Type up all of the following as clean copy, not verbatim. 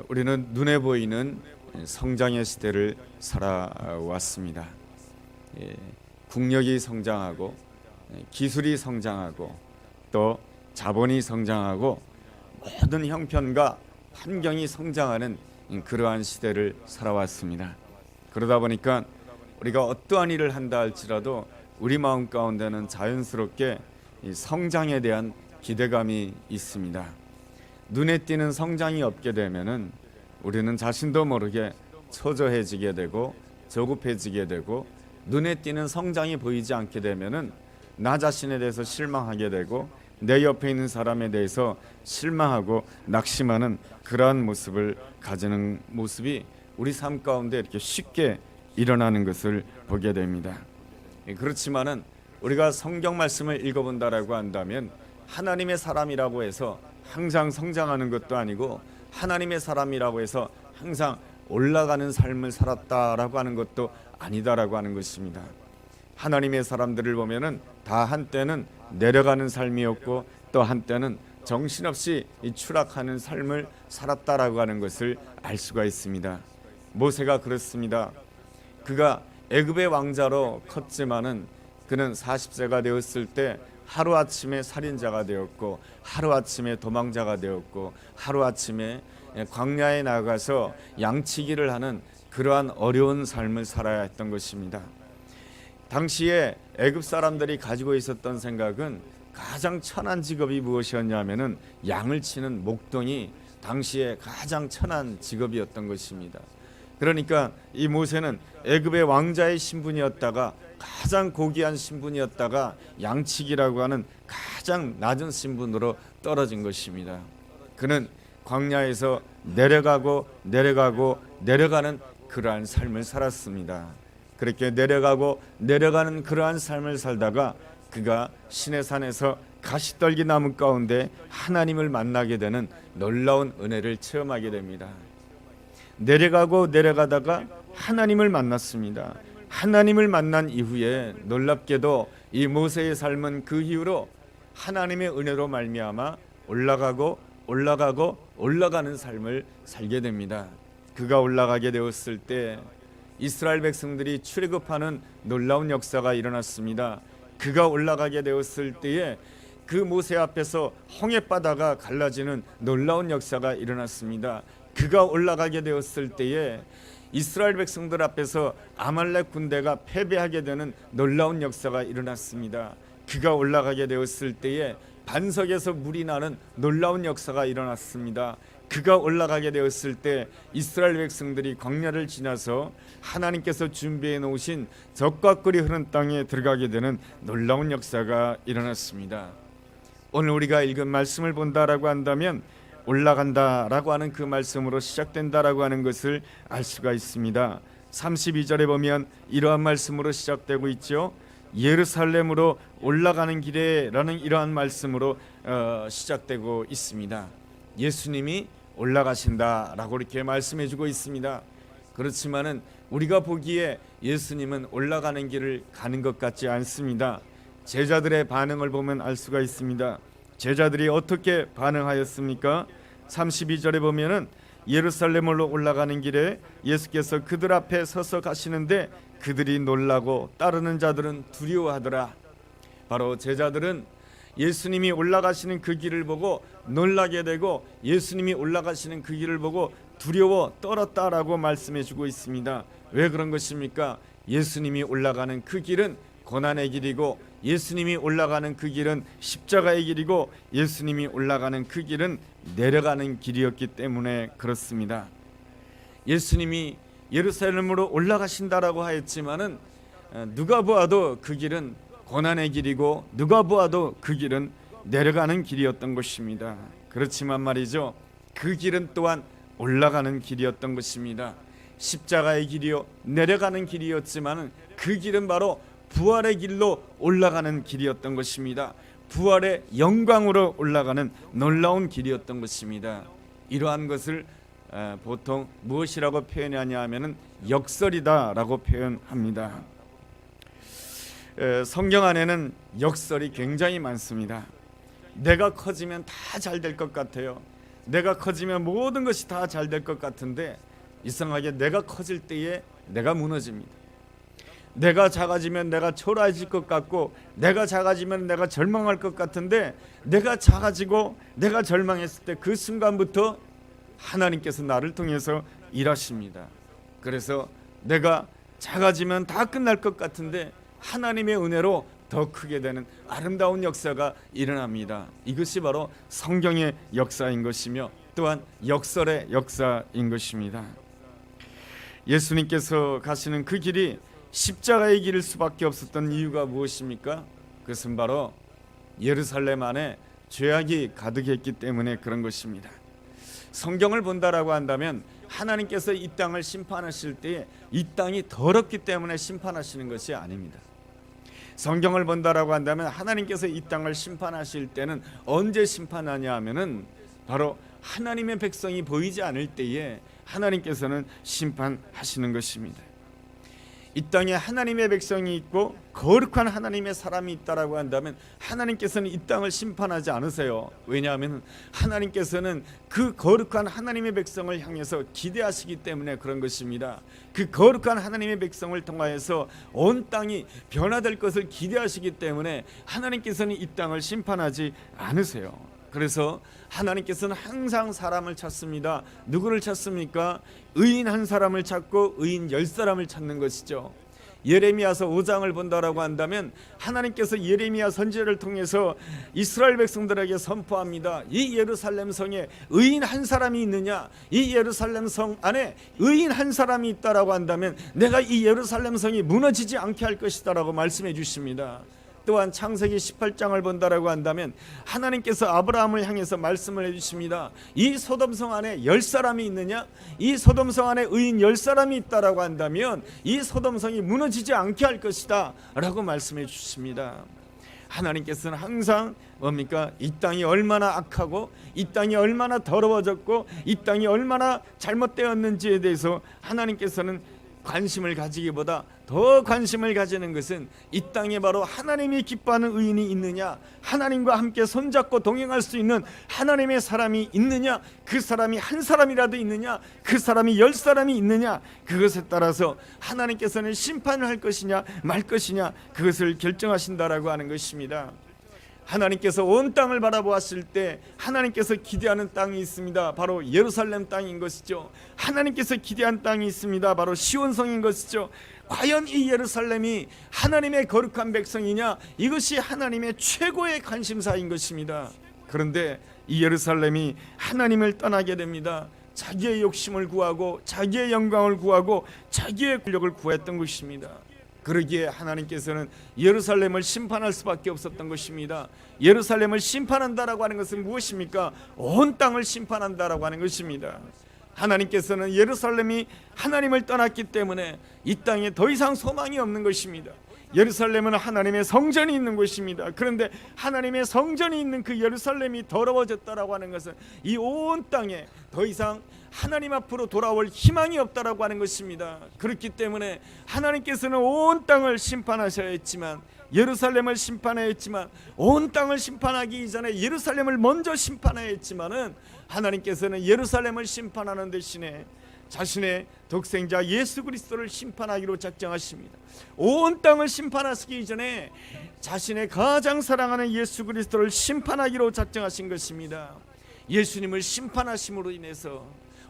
우리는 눈에 보이는 성장의 시대를 살아왔습니다. 국력이 성장하고 기술이 성장하고 또 자본이 성장하고 모든 형편과 환경이 성장하는 그러한 시대를 살아왔습니다. 그러다 보니까 우리가 어떠한 일을 한다 할지라도 우리 마음 가운데는 자연스럽게 이 성장에 대한 기대감이 있습니다. 눈에 띄는 성장이 없게 되면은 우리는 자신도 모르게 초조해지게 되고 조급해지게 되고, 눈에 띄는 성장이 보이지 않게 되면은 나 자신에 대해서 실망하게 되고 내 옆에 있는 사람에 대해서 실망하고 낙심하는 그러한 모습을 가지는 모습이 우리 삶 가운데 이렇게 쉽게 일어나는 것을 보게 됩니다. 그렇지만은 우리가 성경 말씀을 읽어본다라고 한다면 하나님의 사람이라고 해서 항상 성장하는 것도 아니고 하나님의 사람이라고 해서 항상 올라가는 삶을 살았다라고 하는 것도 아니다라고 하는 것입니다. 하나님의 사람들을 보면은 다 한때는 내려가는 삶이었고 또 한때는 정신없이 추락하는 삶을 살았다라고 하는 것을 알 수가 있습니다. 모세가 그렇습니다. 그가 애굽의 왕자로 컸지만은 그는 40세가 되었을 때 하루아침에 살인자가 되었고 하루아침에 도망자가 되었고 하루아침에 광야에 나가서 양치기를 하는 그러한 어려운 삶을 살아야 했던 것입니다. 당시에 애굽 사람들이 가지고 있었던 생각은 가장 천한 직업이 무엇이었냐면은 양을 치는 목동이 당시에 가장 천한 직업이었던 것입니다. 그러니까 이 모세는 애굽의 왕자의 신분이었다가 가장 고귀한 신분이었다가 양치기라고 하는 가장 낮은 신분으로 떨어진 것입니다. 그는 광야에서 내려가고 내려가는 그러한 삶을 살았습니다. 그렇게 내려가고 내려가는 그러한 삶을 살다가 그가 시내산에서 가시떨기 나무 가운데 하나님을 만나게 되는 놀라운 은혜를 체험하게 됩니다. 내려가고 내려가다가 하나님을 만났습니다. 하나님을 만난 이후에 놀랍게도 이 모세의 삶은 그 이후로 하나님의 은혜로 말미암아 올라가는 삶을 살게 됩니다. 그가 올라가게 되었을 때 이스라엘 백성들이 출애굽하는 놀라운 역사가 일어났습니다. 그가 올라가게 되었을 때에 그 모세 앞에서 홍해바다가 갈라지는 놀라운 역사가 일어났습니다. 그가 올라가게 되었을 때에 이스라엘 백성들 앞에서 아말렉 군대가 패배하게 되는 놀라운 역사가 일어났습니다. 그가 올라가게 되었을 때에 반석에서 물이 나는 놀라운 역사가 일어났습니다. 그가 올라가게 되었을 때 이스라엘 백성들이 광야를 지나서 하나님께서 준비해 놓으신 젖과 꿀이 흐르는 땅에 들어가게 되는 놀라운 역사가 일어났습니다. 오늘 우리가 읽은 말씀을 본다라고 한다면 올라간다라고 하는 그 말씀으로 시작된다라고 하는 것을 알 수가 있습니다. 32절에 보면 이러한 말씀으로 시작되고 있죠. 예루살렘으로 올라가는 길에라는 이러한 말씀으로 시작되고 있습니다. 예수님이 올라가신다라고 이렇게 말씀해주고 있습니다. 그렇지만은 우리가 보기에 예수님은 올라가는 길을 가는 것 같지 않습니다. 제자들의 반응을 보면 알 수가 있습니다. 제자들이 어떻게 반응하였습니까? 32절에 보면은 예루살렘으로 올라가는 길에 예수께서 그들 앞에 서서 가시는데 그들이 놀라고 따르는 자들은 두려워하더라. 바로 제자들은 예수님이 올라가시는 그 길을 보고 놀라게 되고 예수님이 올라가시는 그 길을 보고 두려워 떨었다라고 말씀해 주고 있습니다. 왜 그런 것입니까? 예수님이 올라가는 그 길은 고난의 길이고 예수님이 올라가는 그 길은 십자가의 길이고 예수님이 올라가는 그 길은 내려가는 길이었기 때문에 그렇습니다. 예수님이 예루살렘으로 올라가신다라고 하였지만은 누가 보아도 그 길은 고난의 길이고 누가 보아도 그 길은 내려가는 길이었던 것입니다. 그렇지만 말이죠, 그 길은 또한 올라가는 길이었던 것입니다. 십자가의 길이요 내려가는 길이었지만은 그 길은 바로 부활의 길로 올라가는 길이었던 것입니다. 부활의 영광으로 올라가는 놀라운 길이었던 것입니다. 이러한 것을 보통 무엇이라고 표현하냐 하면은 역설이다라고 표현합니다. 성경 안에는 역설이 굉장히 많습니다. 내가 커지면 다 잘 될 것 같아요. 내가 커지면 모든 것이 다 잘 될 것 같은데 이상하게 내가 커질 때에 내가 무너집니다. 내가 작아지면 내가 초라해질 것 같고, 내가 작아지면 내가 절망할 것 같은데, 내가 작아지고 내가 절망했을 때 그 순간부터 하나님께서 나를 통해서 일하십니다. 그래서 내가 작아지면 다 끝날 것 같은데 하나님의 은혜로 더 크게 되는 아름다운 역사가 일어납니다. 이것이 바로 성경의 역사인 것이며 또한 역설의 역사인 것입니다. 예수님께서 가시는 그 길이 십자가의 길일 수밖에 없었던 이유가 무엇입니까? 그것은 바로 예루살렘 안에 죄악이 가득했기 때문에 그런 것입니다. 성경을 본다라고 한다면 하나님께서 이 땅을 심판하실 때에 이 땅이 더럽기 때문에 심판하시는 것이 아닙니다. 성경을 본다라고 한다면 하나님께서 이 땅을 심판하실 때는 언제 심판하냐 하면은 바로 하나님의 백성이 보이지 않을 때에 하나님께서는 심판하시는 것입니다. 이 땅에 하나님의 백성이 있고 거룩한 하나님의 사람이 있다라고 한다면 하나님께서는 이 땅을 심판하지 않으세요. 왜냐하면 하나님께서는 그 거룩한 하나님의 백성을 향해서 기대하시기 때문에 그런 것입니다. 그 거룩한 하나님의 백성을 통하여서 온 땅이 변화될 것을 기대하시기 때문에 하나님께서는 이 땅을 심판하지 않으세요. 그래서 하나님께서는 항상 사람을 찾습니다. 누구를 찾습니까? 의인 한 사람을 찾고 의인 10사람을 찾는 것이죠. 예레미야서 5장을 본다라고 한다면 하나님께서 예레미야 선지자를 통해서 이스라엘 백성들에게 선포합니다. 이 예루살렘 성에 의인 한 사람이 있느냐? 이 예루살렘 성 안에 의인 한 사람이 있다라고 한다면 내가 이 예루살렘 성이 무너지지 않게 할 것이다라고 말씀해 주십니다. 또한 창세기 18장을 본다라고 한다면 하나님께서 아브라함을 향해서 말씀을 해주십니다. 이 소돔성 안에 10사람이 있느냐? 이 소돔성 안에 의인 10사람이 있다라고 한다면 이 소돔성이 무너지지 않게 할 것이다 라고 말씀해 주십니다. 하나님께서는 항상 뭡니까? 이 땅이 얼마나 악하고 이 땅이 얼마나 더러워졌고 이 땅이 얼마나 잘못되었는지에 대해서 하나님께서는 관심을 가지기보다 더 관심을 가지는 것은 이 땅에 바로 하나님이 기뻐하는 의인이 있느냐, 하나님과 함께 손잡고 동행할 수 있는 하나님의 사람이 있느냐, 그 사람이 한 사람이라도 있느냐, 그 사람이 10사람이 있느냐, 그것에 따라서 하나님께서는 심판을 할 것이냐 말 것이냐 그것을 결정하신다라고 하는 것입니다. 하나님께서 온 땅을 바라보았을 때 하나님께서 기대하는 땅이 있습니다. 바로 예루살렘 땅인 것이죠. 하나님께서 기대한 땅이 있습니다. 바로 시온성인 것이죠. 과연 이 예루살렘이 하나님의 거룩한 백성이냐? 이것이 하나님의 최고의 관심사인 것입니다. 그런데 이 예루살렘이 하나님을 떠나게 됩니다. 자기의 욕심을 구하고 자기의 영광을 구하고 자기의 권력을 구했던 것입니다. 그러기에 하나님께서는 예루살렘을 심판할 수밖에 없었던 것입니다. 예루살렘을 심판한다라고 하는 것은 무엇입니까? 온 땅을 심판한다라고 하는 것입니다. 하나님께서는 예루살렘이 하나님을 떠났기 때문에 이 땅에 더 이상 소망이 없는 것입니다. 예루살렘은 하나님의 성전이 있는 곳입니다. 그런데 하나님의 성전이 있는 그 예루살렘이 더러워졌다라고 하는 것은 이 온 땅에 더 이상 하나님 앞으로 돌아올 희망이 없다라고 하는 것입니다. 그렇기 때문에 하나님께서는 온 땅을 심판하셔야 했지만, 예루살렘을 심판해야 했지만, 온 땅을 심판하기 이전에 예루살렘을 먼저 심판해야 했지만은 하나님께서는 예루살렘을 심판하는 대신에 자신의 독생자 예수 그리스도를 심판하기로 작정하십니다. 온 땅을 심판하시기 이전에 자신의 가장 사랑하는 예수 그리스도를 심판하기로 작정하신 것입니다. 예수님을 심판하심으로 인해서,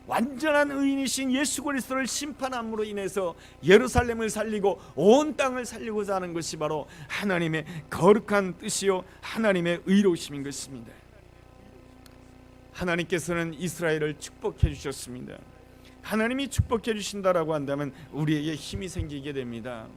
완전한 의인이신 예수 그리스도를 심판함으로 인해서 예루살렘을 살리고 온 땅을 살리고자 하는 것이 바로 하나님의 거룩한 뜻이요 하나님의 의로우심인 것입니다. 하나님께서는 이스라엘을 축복해 주셨습니다. 하나님이 축복해 주신다라고 한다면 우리에게 힘이 생기게 됩니다.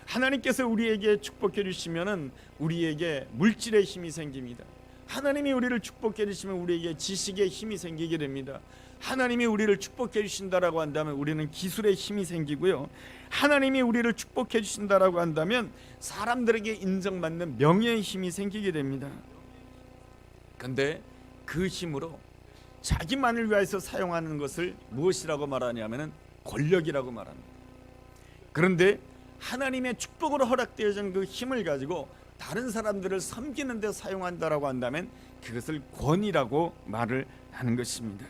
하나님께서 우리에게 축복해 주시면은 우리에게 물질의 힘이 생깁니다. 하나님이 우리를 축복해 주시면 우리에게 지식의 힘이 생기게 됩니다. 하나님이 우리를 축복해 주신다라고 한다면 우리는 기술의 힘이 생기고요. 하나님이 우리를 축복해 주신다라고 한다면 사람들에게 인정받는 명예의 힘이 생기게 됩니다. 그런데 그 힘으로 자기만을 위해서 사용하는 것을 무엇이라고 말하냐면 권력이라고 말합니다. 그런데 하나님의 축복으로 허락되어진 그 힘을 가지고 다른 사람들을 섬기는 데 사용한다라고 한다면 그것을 권위라고 말을 하는 것입니다.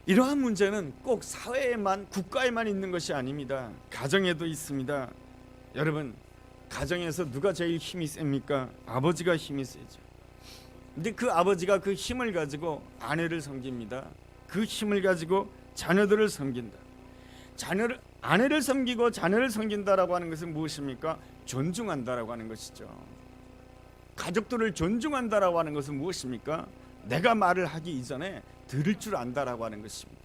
이러한 문제는 꼭 사회에만, 국가에만 있는 것이 아닙니다. 가정에도 있습니다. 여러분, 가정에서 누가 제일 힘이 셉니까? 아버지가 힘이 세죠. 근데 그 아버지가 그 힘을 가지고 아내를 섬깁니다. 그 힘을 가지고 자녀들을 섬긴다. 아내를 섬기고 자녀를 섬긴다라고 하는 것은 무엇입니까? 존중한다라고 하는 것이죠. 가족들을 존중한다라고 하는 것은 무엇입니까? 내가 말을 하기 이전에 들을 줄 안다라고 하는 것입니다.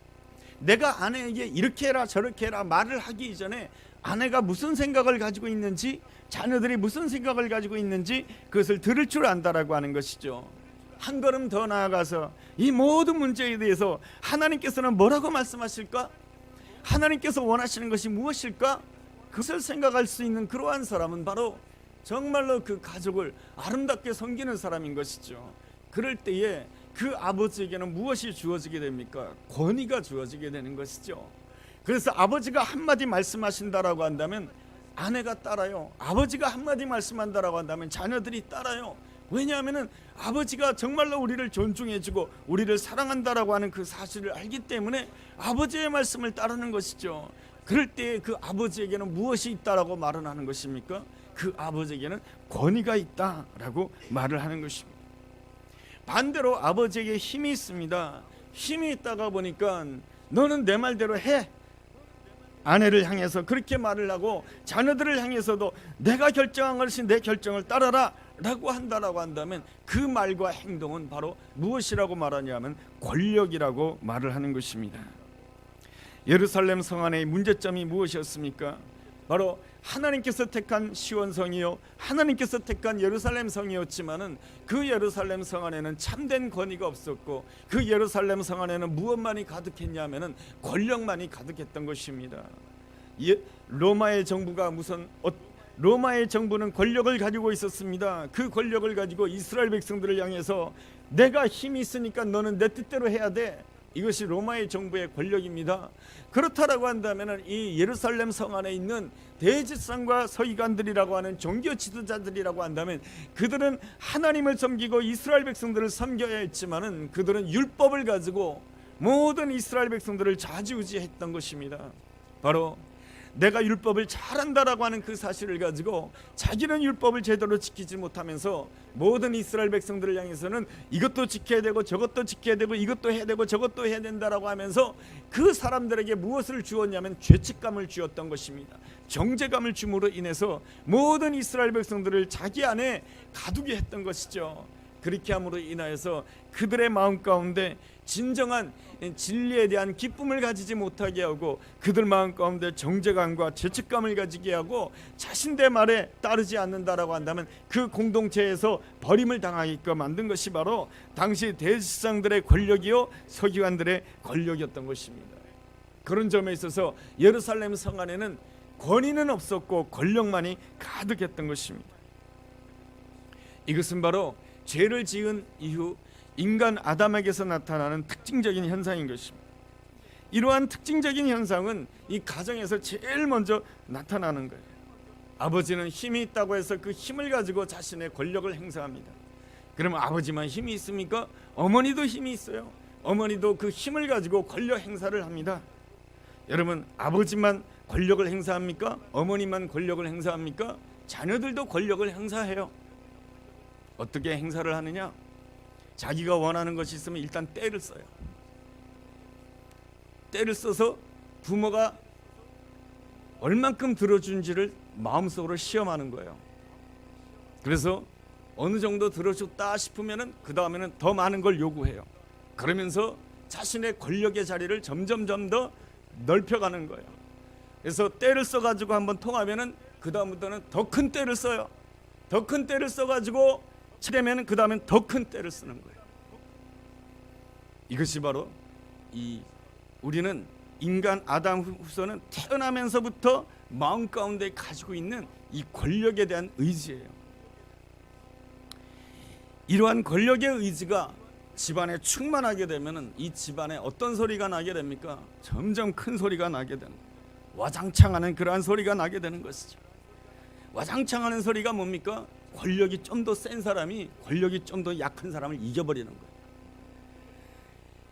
내가 아내에게 이렇게 해라 저렇게 해라 말을 하기 이전에 아내가 무슨 생각을 가지고 있는지, 자녀들이 무슨 생각을 가지고 있는지 그것을 들을 줄 안다라고 하는 것이죠. 한 걸음 더 나아가서 이 모든 문제에 대해서 하나님께서는 뭐라고 말씀하실까? 하나님께서 원하시는 것이 무엇일까? 그것을 생각할 수 있는 그러한 사람은 바로 정말로 그 가족을 아름답게 섬기는 사람인 것이죠. 그럴 때에 그 아버지에게는 무엇이 주어지게 됩니까? 권위가 주어지게 되는 것이죠. 그래서 아버지가 한마디 말씀하신다라고 한다면 아내가 따라요. 아버지가 한마디 말씀한다라고 한다면 자녀들이 따라요. 왜냐하면 아버지가 정말로 우리를 존중해주고 우리를 사랑한다라고 하는 그 사실을 알기 때문에 아버지의 말씀을 따르는 것이죠. 그럴 때 그 아버지에게는 무엇이 있다라고 말을 하는 것입니까? 그 아버지에게는 권위가 있다라고 말을 하는 것입니다. 반대로 아버지에게 힘이 있습니다. 힘이 있다가 보니까 너는 내 말대로 해. 아내를 향해서 그렇게 말을 하고 자녀들을 향해서도 내가 결정한 것이 내 결정을 따라라 라고 한다라고 한다면 그 말과 행동은 바로 무엇이라고 말하냐면 권력이라고 말을 하는 것입니다. 예루살렘 성 안의 문제점이 무엇이었습니까? 바로 하나님께서 택한 시온성이요 하나님께서 택한 예루살렘 성이었지만은 그 예루살렘 성 안에는 참된 권위가 없었고 그 예루살렘 성 안에는 무엇만이 가득했냐면은 권력만이 가득했던 것입니다. 로마의 정부는 권력을 가지고 있었습니다. 그 권력을 가지고 이스라엘 백성들을 향해서 내가 힘이 있으니까 너는 내 뜻대로 해야 돼. 이것이 로마의 정부의 권력입니다. 그렇다라고 한다면 이 예루살렘 성 안에 있는 대제사장과 서기관들이라고 하는 종교 지도자들이라고 한다면 그들은 하나님을 섬기고 이스라엘 백성들을 섬겨야 했지만은 그들은 율법을 가지고 모든 이스라엘 백성들을 좌지우지했던 것입니다. 바로 내가 율법을 잘한다라고 하는 그 사실을 가지고 자기는 율법을 제대로 지키지 못하면서 모든 이스라엘 백성들을 향해서는 이것도 지켜야 되고 저것도 지켜야 되고 이것도 해야 되고 저것도 해야 된다라고 하면서 그 사람들에게 무엇을 주었냐면 죄책감을 주었던 것입니다. 정죄감을 줌으로 인해서 모든 이스라엘 백성들을 자기 안에 가두게 했던 것이죠. 그렇게 함으로 인하여서 그들의 마음 가운데 진정한 진리에 대한 기쁨을 가지지 못하게 하고 그들 마음 가운데 정죄감과 죄책감을 가지게 하고 자신의 말에 따르지 않는다라고 한다면 그 공동체에서 버림을 당하게끔 만든 것이 바로 당시 대제사장들의 권력이요 서기관들의 권력이었던 것입니다. 그런 점에 있어서 예루살렘 성 안에는 권위는 없었고 권력만이 가득했던 것입니다. 이것은 바로 죄를 지은 이후 인간 아담에게서 나타나는 특징적인 현상인 것입니다. 이러한 특징적인 현상은 이 가정에서 제일 먼저 나타나는 거예요. 아버지는 힘이 있다고 해서 그 힘을 가지고 자신의 권력을 행사합니다. 그러면 아버지만 힘이 있습니까? 어머니도 힘이 있어요. 어머니도 그 힘을 가지고 권력 행사를 합니다. 여러분, 아버지만 권력을 행사합니까? 어머니만 권력을 행사합니까? 자녀들도 권력을 행사해요. 어떻게 행사를 하느냐? 자기가 원하는 것이 있으면 일단 때를 써요. 때를 써서 부모가 얼만큼 들어준지를 마음속으로 시험하는 거예요. 그래서 어느 정도 들어줬다 싶으면은 그 다음에는 더 많은 걸 요구해요. 그러면서 자신의 권력의 자리를 점점점 더 넓혀가는 거예요. 그래서 때를 써가지고 한번 통하면은 그 다음부터는 더 큰 때를 써요. 더 큰 때를 써가지고 치려면 그 다음엔 더 큰 때를 쓰는 거예요. 이것이 바로 우리는 인간 아담 후손은 태어나면서부터 마음 가운데 가지고 있는 이 권력에 대한 의지예요. 이러한 권력의 의지가 집안에 충만하게 되면은 이 집안에 어떤 소리가 나게 됩니까? 점점 큰 소리가 나게 되는, 와장창하는 그러한 소리가 나게 되는 것이죠. 와장창하는 소리가 뭡니까? 권력이 좀 더 센 사람이 권력이 좀 더 약한 사람을 이겨버리는 거예요.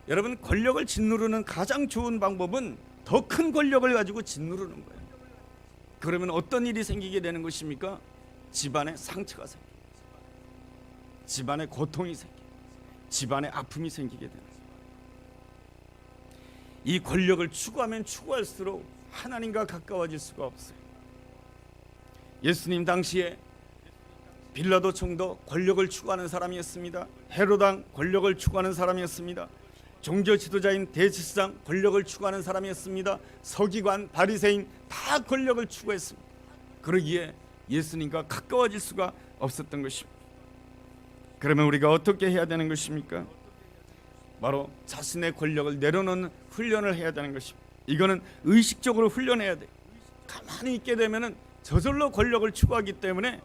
여러분, 권력을 짓누르는 가장 좋은 방법은 더 큰 권력을 가지고 짓누르는 거예요. 그러면 어떤 일이 생기게 되는 것입니까? 집안에 상처가 생겨요. 집안에 고통이 생겨요. 집안에 아픔이 생기게 되는 거예요. 이 권력을 추구하면 추구할수록 하나님과 가까워질 수가 없어요. 예수님 당시에 빌라도 총도 권력을 추구하는 사람이었습니다. 헤롯 왕 권력을 추구하는 사람이었습니다. 종교 지도자인 대제사장 권력을 추구하는 사람이었습니다. 서기관, 바리새인 다 권력을 추구했습니다. 그러기에 예수님과 가까워질 수가 없었던 것입니다. 그러면 우리가 어떻게 해야 되는 것입니까? 바로 자신의 권력을 내려놓는 훈련을 해야 되는 것입니다. 이거는 의식적으로 훈련해야 돼요. 가만히 있게 되면은 저절로 권력을 추구하기 때문에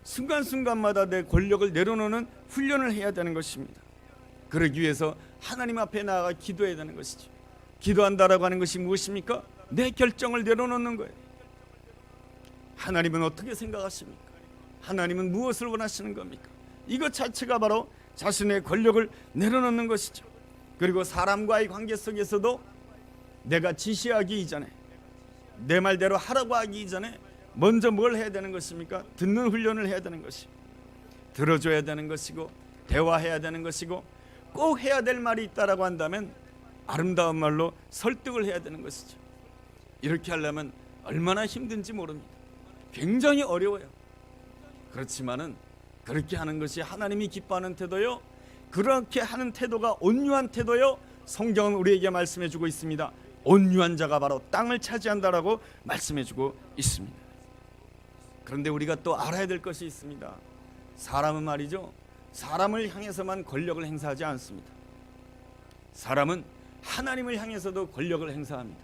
순간순간마다 내 권력을 내려놓는 훈련을 해야 되는 것입니다. 그러기 위해서 하나님 앞에 나아가 기도해야 되는 것이죠. 기도한다라고 하는 것이 무엇입니까? 내 결정을 내려놓는 거예요. 하나님은 어떻게 생각하십니까? 하나님은 무엇을 원하시는 겁니까? 이것 자체가 바로 자신의 권력을 내려놓는 것이죠. 그리고 사람과의 관계 속에서도 내가 지시하기 이전에, 내 말대로 하라고 하기 이전에 먼저 뭘 해야 되는 것입니까? 듣는 훈련을 해야 되는 것이고, 들어줘야 되는 것이고, 대화해야 되는 것이고, 꼭 해야 될 말이 있다라고 한다면 아름다운 말로 설득을 해야 되는 것이죠. 이렇게 하려면 얼마나 힘든지 모릅니다. 굉장히 어려워요. 그렇지만은 그렇게 하는 것이 하나님이 기뻐하는 태도요, 그렇게 하는 태도가 온유한 태도요, 성경은 우리에게 말씀해주고 있습니다. 온유한 자가 바로 땅을 차지한다라고 말씀해주고 있습니다. 그런데 우리가 또 알아야 될 것이 있습니다. 사람은 말이죠, 사람을 향해서만 권력을 행사하지 않습니다. 사람은 하나님을 향해서도 권력을 행사합니다.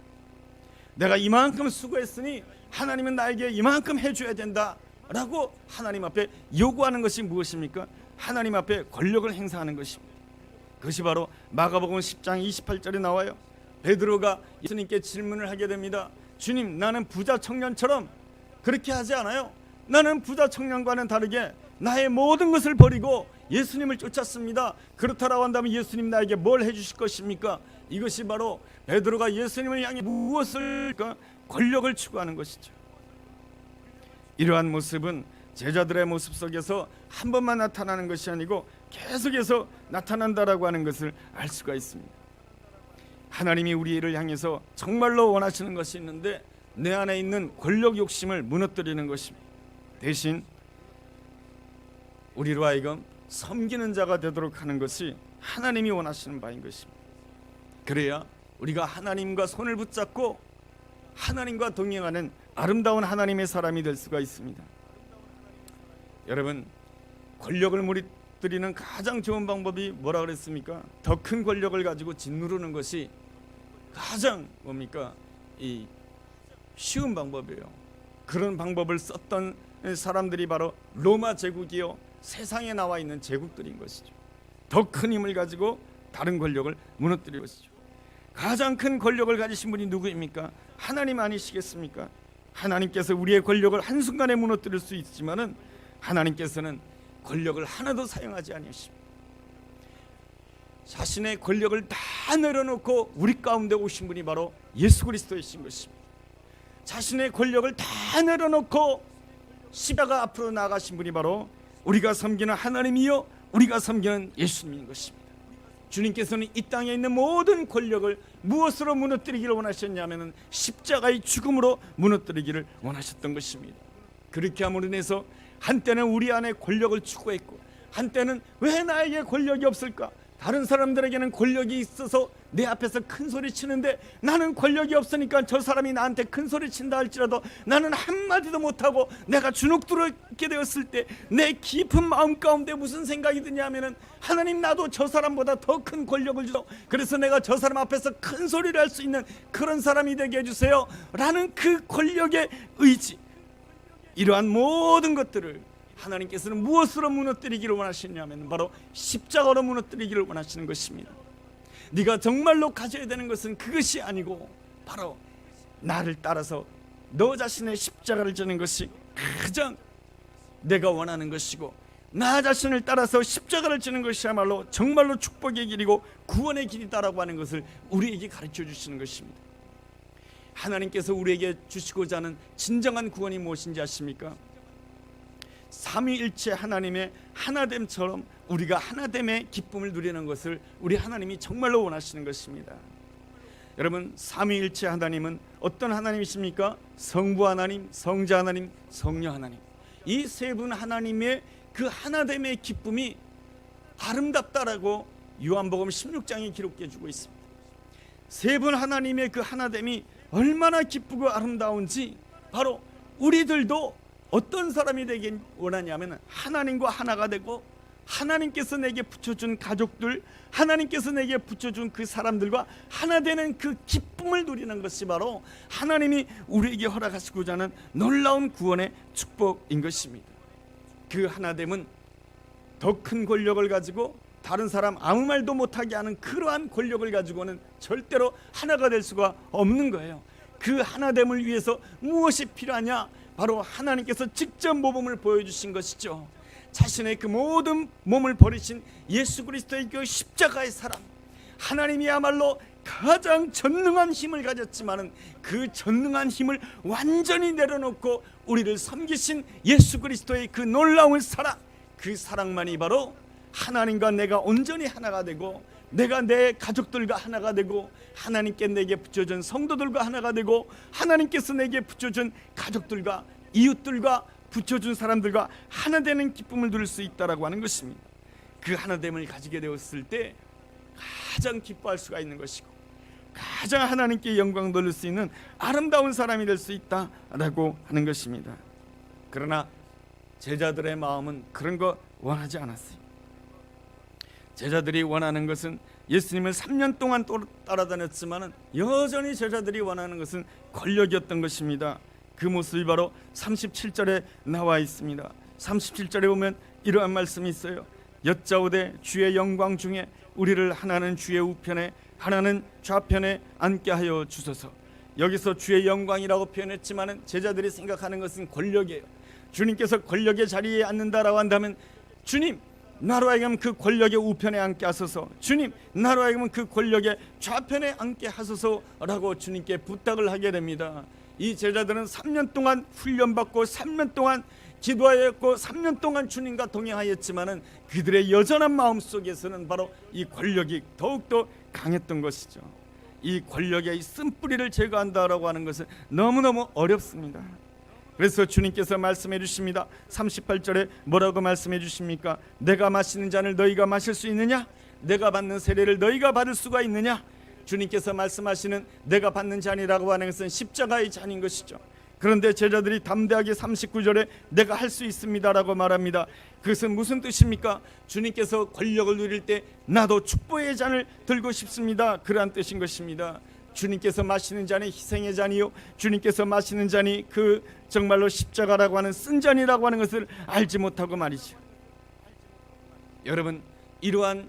내가 이만큼 수고했으니 하나님은 나에게 이만큼 해줘야 된다 라고 하나님 앞에 요구하는 것이 무엇입니까? 하나님 앞에 권력을 행사하는 것입니다. 그것이 바로 마가복음 10장 28절에 나와요. 베드로가 예수님께 질문을 하게 됩니다. 주님, 나는 부자 청년처럼 그렇게 하지 않아요. 나는 부자 청년과는 다르게 나의 모든 것을 버리고 예수님을 쫓았습니다. 그렇다라고 한다면 예수님 나에게 뭘 해주실 것입니까? 이것이 바로 베드로가 예수님을 향해 무엇을 권력을 추구하는 것이죠. 이러한 모습은 제자들의 모습 속에서 한 번만 나타나는 것이 아니고 계속해서 나타난다라고 하는 것을 알 수가 있습니다. 하나님이 우리를 향해서 정말로 원하시는 것이 있는데 내 안에 있는 권력 욕심을 무너뜨리는 것입니다. 대신 우리로 하여금 섬기는 자가 되도록 하는 것이 하나님이 원하시는 바인 것입니다. 그래야 우리가 하나님과 손을 붙잡고 하나님과 동행하는 아름다운 하나님의 사람이 될 수가 있습니다. 여러분, 권력을 무너뜨리는 가장 좋은 방법이 뭐라 그랬습니까? 더 큰 권력을 가지고 짓누르는 것이 가장 뭡니까? 이 쉬운 방법이에요. 그런 방법을 썼던 사람들이 바로 로마 제국이요, 세상에 나와 있는 제국들인 것이죠. 더 큰 힘을 가지고 다른 권력을 무너뜨리는 것이죠. 가장 큰 권력을 가지신 분이 누구입니까? 하나님 아니시겠습니까? 하나님께서 우리의 권력을 한순간에 무너뜨릴 수 있지만은 하나님께서는 권력을 하나도 사용하지 아니하십니다. 자신의 권력을 다 내려놓고 우리 가운데 오신 분이 바로 예수 그리스도이신 것입니다. 자신의 권력을 다 내려놓고 십자가 앞으로 나아가신 분이 바로 우리가 섬기는 하나님이요, 우리가 섬기는 예수님인 것입니다. 주님께서는 이 땅에 있는 모든 권력을 무엇으로 무너뜨리기를 원하셨냐면 십자가의 죽음으로 무너뜨리기를 원하셨던 것입니다. 그렇게 함으로 인해서 한때는 우리 안에 권력을 추구했고, 한때는 왜 나에게 권력이 없을까? 다른 사람들에게는 권력이 있어서 내 앞에서 큰 소리 치는데 나는 권력이 없으니까 저 사람이 나한테 큰 소리 친다 할지라도 나는 한마디도 못하고 내가 주눅들게 되었을 때 내 깊은 마음 가운데 무슨 생각이 드냐면은 하나님, 나도 저 사람보다 더 큰 권력을 주소. 그래서 내가 저 사람 앞에서 큰 소리를 할 수 있는 그런 사람이 되게 해주세요 라는 그 권력의 의지, 이러한 모든 것들을 하나님께서는 무엇으로 무너뜨리기를 원하시냐면 바로 십자가로 무너뜨리기를 원하시는 것입니다. 네가 정말로 가져야 되는 것은 그것이 아니고 바로 나를 따라서 너 자신의 십자가를 지는 것이 가장 내가 원하는 것이고 나 자신을 따라서 십자가를 지는 것이야말로 정말로 축복의 길이고 구원의 길이다라고 하는 것을 우리에게 가르쳐 주시는 것입니다. 하나님께서 우리에게 주시고자 하는 진정한 구원이 무엇인지 아십니까? 삼위일체 하나님의 하나됨처럼 우리가 하나됨의 기쁨을 누리는 것을 우리 하나님이 정말로 원하시는 것입니다. 여러분, 삼위일체 하나님은 어떤 하나님이십니까? 성부 하나님, 성자 하나님, 성령 하나님. 이 세 분 하나님의 그 하나됨의 기쁨이 아름답다라고 요한복음 16장에 기록해 주고 있습니다. 세 분 하나님의 그 하나됨이 얼마나 기쁘고 아름다운지 바로 우리들도 어떤 사람이 되길 원하냐면 하나님과 하나가 되고 하나님께서 내게 붙여준 가족들, 하나님께서 내게 붙여준 그 사람들과 하나 되는 그 기쁨을 누리는 것이 바로 하나님이 우리에게 허락하시고자 하는 놀라운 구원의 축복인 것입니다. 그 하나됨은 더 큰 권력을 가지고 다른 사람 아무 말도 못하게 하는 그러한 권력을 가지고는 절대로 하나가 될 수가 없는 거예요. 그 하나됨을 위해서 무엇이 필요하냐? 바로 하나님께서 직접 모범을 보여주신 것이죠. 자신의 그 모든 몸을 버리신 예수 그리스도의 그 십자가의 사랑, 하나님이야말로 가장 전능한 힘을 가졌지만은 그 전능한 힘을 완전히 내려놓고 우리를 섬기신 예수 그리스도의 그 놀라운 사랑, 그 사랑만이 바로 하나님과 내가 온전히 하나가 되고 내가 내 가족들과 하나가 되고 하나님께 내게 붙여준 성도들과 하나가 되고 하나님께서 내게 붙여준 가족들과 이웃들과 붙여준 사람들과 하나 되는 기쁨을 누릴 수 있다라고 하는 것입니다. 그 하나됨을 가지게 되었을 때 가장 기뻐할 수가 있는 것이고 가장 하나님께 영광 돌릴 수 있는 아름다운 사람이 될 수 있다라고 하는 것입니다. 그러나 제자들의 마음은 그런 거 원하지 않았어요. 제자들이 원하는 것은 예수님을 3년 동안 따라다녔지만 여전히 제자들이 원하는 것은 권력이었던 것입니다. 그 모습이 바로 37절에 나와 있습니다. 37절에 보면 이러한 말씀이 있어요. 여짜오되 주의 영광 중에 우리를 하나는 주의 우편에 하나는 좌편에 앉게 하여 주소서. 여기서 주의 영광이라고 표현했지만 제자들이 생각하는 것은 권력이에요. 주님께서 권력의 자리에 앉는다라고 한다면 주님 나로 하여금 그 권력의 우편에 앉게 하소서, 주님 나로 하여금 그 권력의 좌편에 앉게 하소서라고 주님께 부탁을 하게 됩니다. 이 제자들은 3년 동안 훈련받고 3년 동안 기도하였고 3년 동안 주님과 동행하였지만은 그들의 여전한 마음 속에서는 바로 이 권력이 더욱더 강했던 것이죠. 이 권력의 이 쓴뿌리를 제거한다라고 하는 것은 너무너무 어렵습니다. 그래서 주님께서 말씀해 주십니다. 38절에 뭐라고 말씀해 주십니까? 내가 마시는 잔을 너희가 마실 수 있느냐? 내가 받는 세례를 너희가 받을 수가 있느냐? 주님께서 말씀하시는 내가 받는 잔이라고 하는 것은 십자가의 잔인 것이죠. 그런데 제자들이 담대하게 39절에 내가 할 수 있습니다라고 말합니다. 그것은 무슨 뜻입니까? 주님께서 권력을 누릴 때 나도 축복의 잔을 들고 싶습니다, 그러한 뜻인 것입니다. 주님께서 마시는 잔이 희생의 잔이요, 주님께서 마시는 잔이 그 정말로 십자가라고 하는 쓴 잔이라고 하는 것을 알지 못하고 말이죠. 여러분, 이러한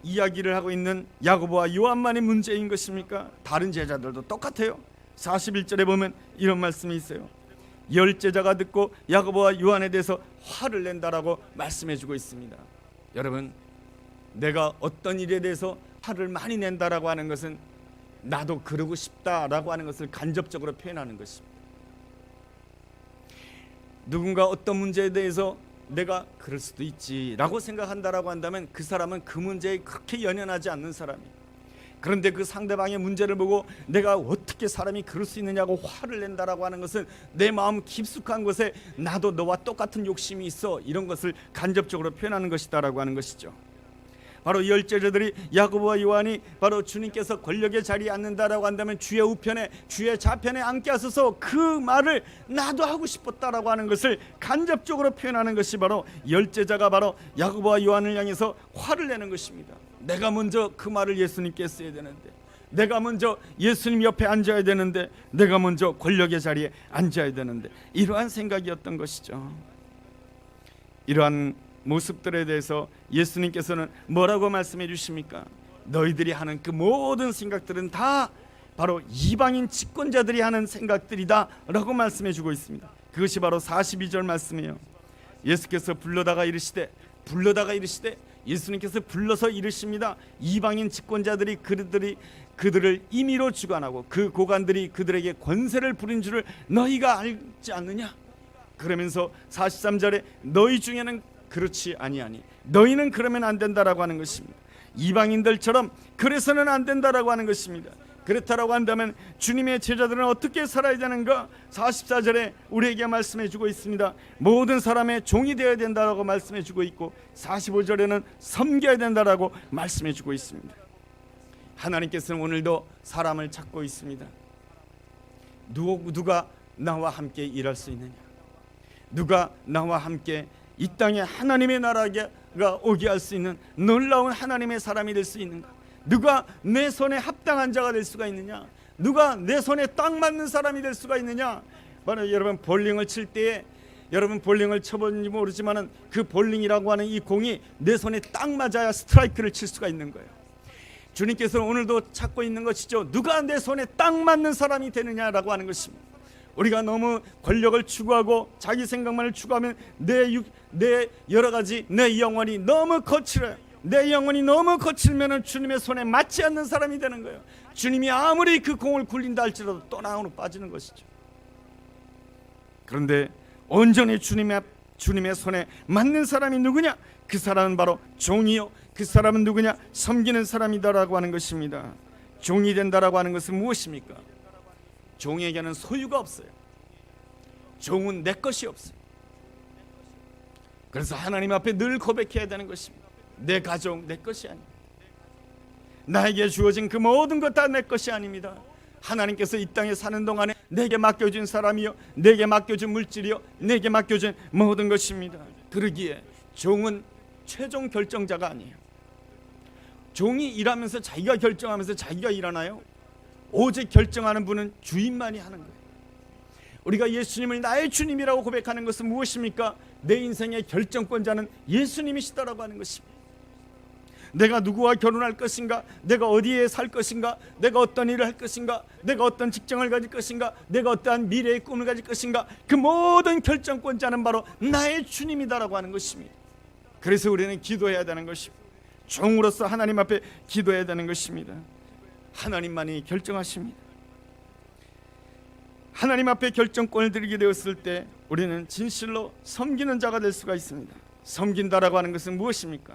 이야기를 하고 있는 야고보와 요한만의 문제인 것입니까? 다른 제자들도 똑같아요. 41절에 보면 이런 말씀이 있어요. 열 제자가 듣고 야고보와 요한에 대해서 화를 낸다라고 말씀해주고 있습니다. 여러분, 내가 어떤 일에 대해서 화를 많이 낸다라고 하는 것은 나도 그러고 싶다라고 하는 것을 간접적으로 표현하는 것입니다. 누군가 어떤 문제에 대해서 내가 그럴 수도 있지라고 생각한다라고 한다면 그 사람은 그 문제에 그렇게 연연하지 않는 사람이에요. 그런데 그 상대방의 문제를 보고 내가 어떻게 사람이 그럴 수 있느냐고 화를 낸다라고 하는 것은 내 마음 깊숙한 곳에 나도 너와 똑같은 욕심이 있어, 이런 것을 간접적으로 표현하는 것이다라고 하는 것이죠. 바로 열 제자들이 야고보와 요한이 바로 주님께서 권력의 자리에 앉는다라고 한다면 주의 우편에 주의 좌편에 앉게 하소서, 그 말을 나도 하고 싶었다라고 하는 것을 간접적으로 표현하는 것이 바로 열 제자가 바로 야고보와 요한을 향해서 화를 내는 것입니다. 내가 먼저 그 말을 예수님께 했어야 되는데, 내가 먼저 예수님 옆에 앉아야 되는데, 내가 먼저 권력의 자리에 앉아야 되는데, 이러한 생각이었던 것이죠. 이러한 모습들에 대해서 예수님께서는 뭐라고 말씀해 주십니까? 너희들이 하는 그 모든 생각들은 다 바로 이방인 집권자들이 하는 생각들이다 라고 말씀해 주고 있습니다. 그것이 바로 42절 말씀이에요. 예수께서 불러다가 이르시되 예수님께서 불러서 이르십니다. 이방인 집권자들이 그들을 임의로 주관하고 그 고관들이 그들에게 권세를 부린 줄을 너희가 알지 않느냐? 그러면서 43절에 너희 중에는 그렇지 아니하니 너희는 그러면 안 된다라고 하는 것입니다. 이방인들처럼 그래서는 안 된다라고 하는 것입니다. 그렇다라고 한다면 주님의 제자들은 어떻게 살아야 되는가? 44절에 우리에게 말씀해 주고 있습니다. 모든 사람의 종이 되어야 된다라고 말씀해 주고 있고 45절에는 섬겨야 된다라고 말씀해 주고 있습니다. 하나님께서는 오늘도 사람을 찾고 있습니다. 누가 나와 함께 일할 수 있느냐? 누가 나와 함께 이 땅에 하나님의 나라가 오게 할 수 있는 놀라운 하나님의 사람이 될 수 있는가? 누가 내 손에 합당한 자가 될 수가 있느냐? 누가 내 손에 딱 맞는 사람이 될 수가 있느냐? 바로 여러분 볼링을 칠 때에 여러분 볼링을 쳐본지 모르지만은 그 볼링이라고 하는 이 공이 내 손에 딱 맞아야 스트라이크를 칠 수가 있는 거예요. 주님께서는 오늘도 찾고 있는 것이죠. 누가 내 손에 딱 맞는 사람이 되느냐라고 하는 것입니다. 우리가 너무 권력을 추구하고 자기 생각만을 추구하면 내 여러 가지 내 영혼이 너무 거칠어요. 내 영혼이 너무 거칠면 주님의 손에 맞지 않는 사람이 되는 거예요. 주님이 아무리 그 공을 굴린다 할지라도 떠나오로 빠지는 것이죠. 그런데 온전히 주님의 손에 맞는 사람이 누구냐? 그 사람은 바로 종이요, 그 사람은 누구냐? 섬기는 사람이다라고 하는 것입니다. 종이 된다라고 하는 것은 무엇입니까? 종에게는 소유가 없어요. 종은 내 것이 없어요. 그래서 하나님 앞에 늘 고백해야 되는 것입니다. 내 가족 내 것이 아닙니다. 나에게 주어진 그 모든 것 다 내 것이 아닙니다. 하나님께서 이 땅에 사는 동안에 내게 맡겨준 사람이요, 내게 맡겨준 물질이요, 내게 맡겨준 모든 것입니다. 그러기에 종은 최종 결정자가 아니에요. 종이 일하면서 자기가 결정하면서 자기가 일하나요? 오직 결정하는 분은 주인만이 하는 거예요. 우리가 예수님을 나의 주님이라고 고백하는 것은 무엇입니까? 내 인생의 결정권자는 예수님이시다라고 하는 것입니다. 내가 누구와 결혼할 것인가? 내가 어디에 살 것인가? 내가 어떤 일을 할 것인가? 내가 어떤 직장을 가질 것인가? 내가 어떠한 미래의 꿈을 가질 것인가? 그 모든 결정권자는 바로 나의 주님이다라고 하는 것입니다. 그래서 우리는 기도해야 되는 것입니다. 종으로서 하나님 앞에 기도해야 되는 것입니다. 하나님만이 결정하십니다. 하나님 앞에 결정권을 드리게 되었을 때 우리는 진실로 섬기는 자가 될 수가 있습니다. 섬긴다라고 하는 것은 무엇입니까?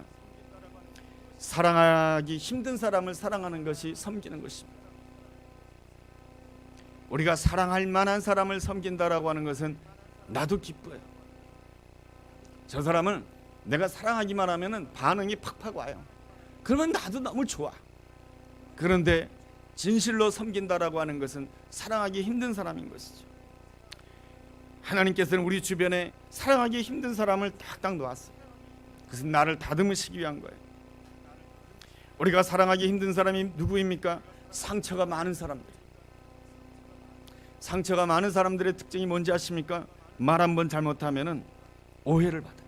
사랑하기 힘든 사람을 사랑하는 것이 섬기는 것입니다. 우리가 사랑할 만한 사람을 섬긴다라고 하는 것은 나도 기뻐요. 저 사람은 내가 사랑하기만 하면은 반응이 팍팍 와요. 그러면 나도 너무 좋아. 그런데 진실로 섬긴다라고 하는 것은 사랑하기 힘든 사람인 것이죠. 하나님께서는 우리 주변에 사랑하기 힘든 사람을 딱딱 놓았어요. 그것은 나를 다듬으시기 위한 거예요. 우리가 사랑하기 힘든 사람이 누구입니까? 상처가 많은 사람들. 상처가 많은 사람들의 특징이 뭔지 아십니까? 말 한 번 잘못하면은 오해를 받아요.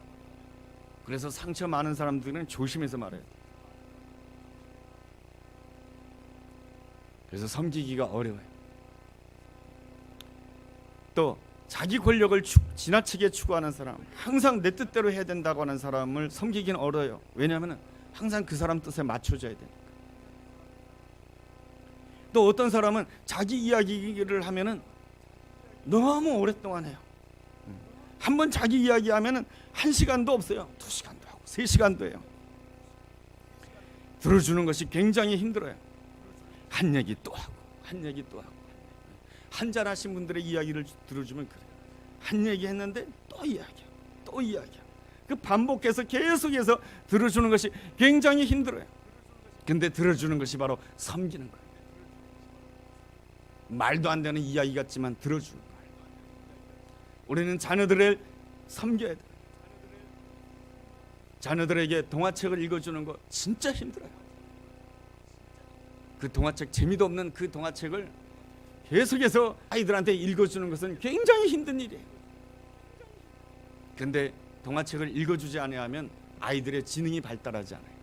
그래서 상처 많은 사람들은 조심해서 말해요. 그래서 섬기기가 어려워요. 또 자기 권력을 지나치게 추구하는 사람, 항상 내 뜻대로 해야 된다고 하는 사람을 섬기기는 어려워요. 왜냐하면 항상 그 사람 뜻에 맞춰줘야 되니까. 또 어떤 사람은 자기 이야기를 하면은 너무 오랫동안 해요. 한번 자기 이야기하면은 1시간도 없어요. 2시간도 하고 3시간도 해요. 들어주는 것이 굉장히 힘들어요. 한 얘기 또 하고 한 얘기 또 하고. 한잔 하신 분들의 이야기를 들어주면 그래요. 한 얘기 했는데 또 이야기야, 또 이야기야. 그 반복해서 계속해서 들어주는 것이 굉장히 힘들어요. 근데 들어주는 것이 바로 섬기는 거예요. 말도 안 되는 이야기 같지만 들어주는 거예요. 우리는 자녀들을 섬겨야 돼요. 자녀들에게 동화책을 읽어주는 거 진짜 힘들어요. 그 동화책, 재미도 없는 그 동화책을 계속해서 아이들한테 읽어주는 것은 굉장히 힘든 일이에요. 근데 동화책을 읽어주지 않으면 아이들의 지능이 발달하지 않아요.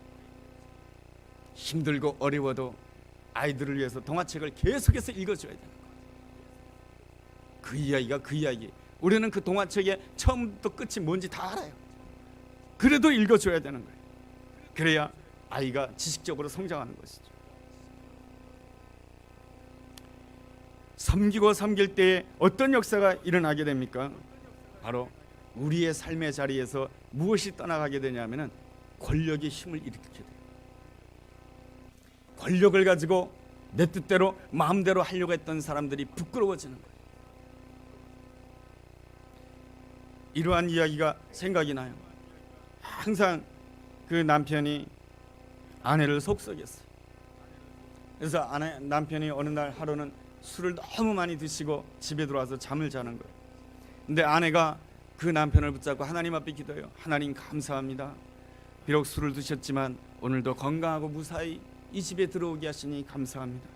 힘들고 어려워도 아이들을 위해서 동화책을 계속해서 읽어줘야 되는 거예요. 그 이야기가 그 이야기 우리는 그 동화책의 처음부터 끝이 뭔지 다 알아요. 그래도 읽어줘야 되는 거예요. 그래야 아이가 지식적으로 성장하는 것이죠. 섬기고 섬길 때에 어떤 역사가 일어나게 됩니까? 바로 우리의 삶의 자리에서 무엇이 떠나가게 되냐면은 권력의 힘을 일으키게 돼요. 권력을 가지고 내 뜻대로 마음대로 하려고 했던 사람들이 부끄러워지는 거예요. 이러한 이야기가 생각이 나요. 항상 그 남편이 아내를 속썩였어요. 그래서 남편이 어느 날 하루는 술을 너무 많이 드시고 집에 들어와서 잠을 자는 거예요. 근데 아내가 그 남편을 붙잡고 하나님 앞에 기도해요. 하나님 감사합니다. 비록 술을 드셨지만 오늘도 건강하고 무사히 이 집에 들어오게 하시니 감사합니다.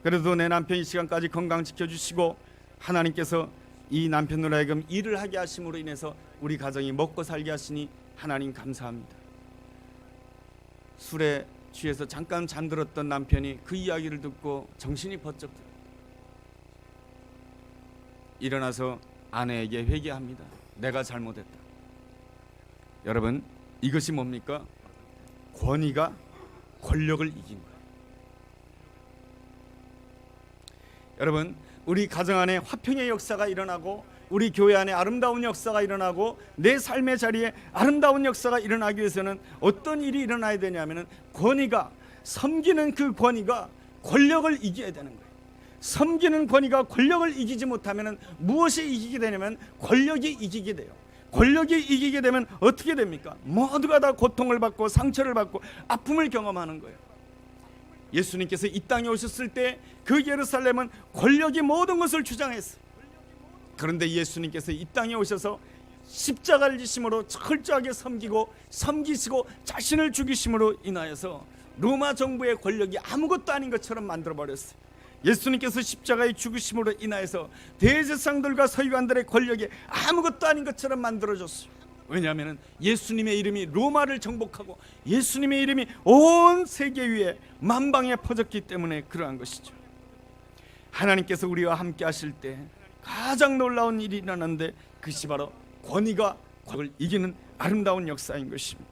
그래도 내 남편 이 시간까지 건강 지켜주시고 하나님께서 이 남편으로 하여금 일을 하게 하심으로 인해서 우리 가정이 먹고 살게 하시니 하나님 감사합니다. 술에 취해서 잠깐 잠들었던 남편이 그 이야기를 듣고 정신이 번쩍 들어요. 일어나서 아내에게 회개합니다. 내가 잘못했다. 여러분, 이것이 뭡니까? 권위가 권력을 이긴 거예요. 여러분, 우리 가정 안에 화평의 역사가 일어나고 우리 교회 안에 아름다운 역사가 일어나고 내 삶의 자리에 아름다운 역사가 일어나기 위해서는 어떤 일이 일어나야 되냐면은 권위가, 섬기는 그 권위가 권력을 이겨야 되는 거예요. 섬기는 권위가 권력을 이기지 못하면은 무엇이 이기게 되냐면 권력이 이기게 돼요. 권력이 이기게 되면 어떻게 됩니까? 모두가 다 고통을 받고 상처를 받고 아픔을 경험하는 거예요. 예수님께서 이 땅에 오셨을 때 그 예루살렘은 권력이 모든 것을 주장했어요. 그런데 예수님께서 이 땅에 오셔서 십자가를 지심으로 철저하게 섬기시고 자신을 죽이심으로 인하여서 로마 정부의 권력이 아무것도 아닌 것처럼 만들어버렸어요. 예수님께서 십자가의 죽으심으로 인하여서 대제사장들과 서기관들의 권력이 아무것도 아닌 것처럼 만들어졌어요. 왜냐하면 예수님의 이름이 로마를 정복하고 예수님의 이름이 온 세계 위에 만방에 퍼졌기 때문에 그러한 것이죠. 하나님께서 우리와 함께 하실 때 가장 놀라운 일이 일어나는데 그것이 바로 권위가 권력을 이기는 아름다운 역사인 것입니다.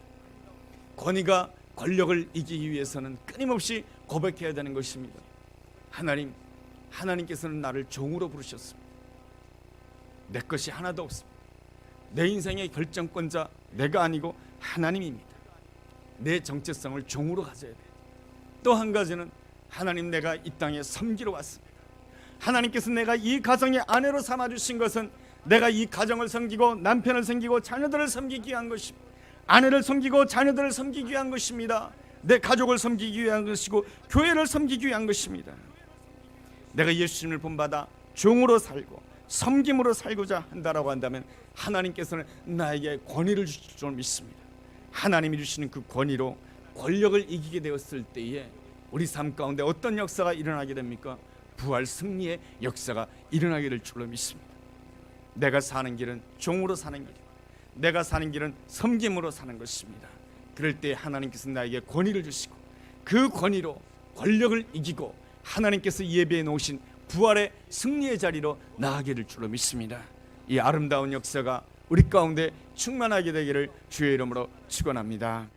권위가 권력을 이기기 위해서는 끊임없이 고백해야 되는 것입니다. 하나님께서는 나를 종으로 부르셨습니다. 내 것이 하나도 없습니다. 내 인생의 결정권자 내가 아니고 하나님입니다. 내 정체성을 종으로 가져야 돼요. 또 한 가지는 하나님, 내가 이 땅에 섬기러 왔습니다. 하나님께서 내가 이 가정의 아내로 삼아주신 것은 내가 이 가정을 섬기고 남편을 섬기고 자녀들을 섬기기 위한 것입니다. 아내를 섬기고 자녀들을 섬기기 위한 것입니다. 내 가족을 섬기기 위한 것이고 교회를 섬기기 위한 것입니다. 내가 예수님을 본받아 종으로 살고 섬김으로 살고자 한다라고 한다면 하나님께서는 나에게 권위를 주실 줄 믿습니다. 하나님이 주시는 그 권위로 권력을 이기게 되었을 때에 우리 삶 가운데 어떤 역사가 일어나게 됩니까? 부활 승리의 역사가 일어나게 될 줄로 믿습니다. 내가 사는 길은 종으로 사는 길이고 내가 사는 길은 섬김으로 사는 것입니다. 그럴 때 하나님께서 나에게 권위를 주시고 그 권위로 권력을 이기고 하나님께서 예배해 놓으신 부활의 승리의 자리로 나아가게 될 줄로 믿습니다. 이 아름다운 역사가 우리 가운데 충만하게 되기를 주의 이름으로 축원합니다.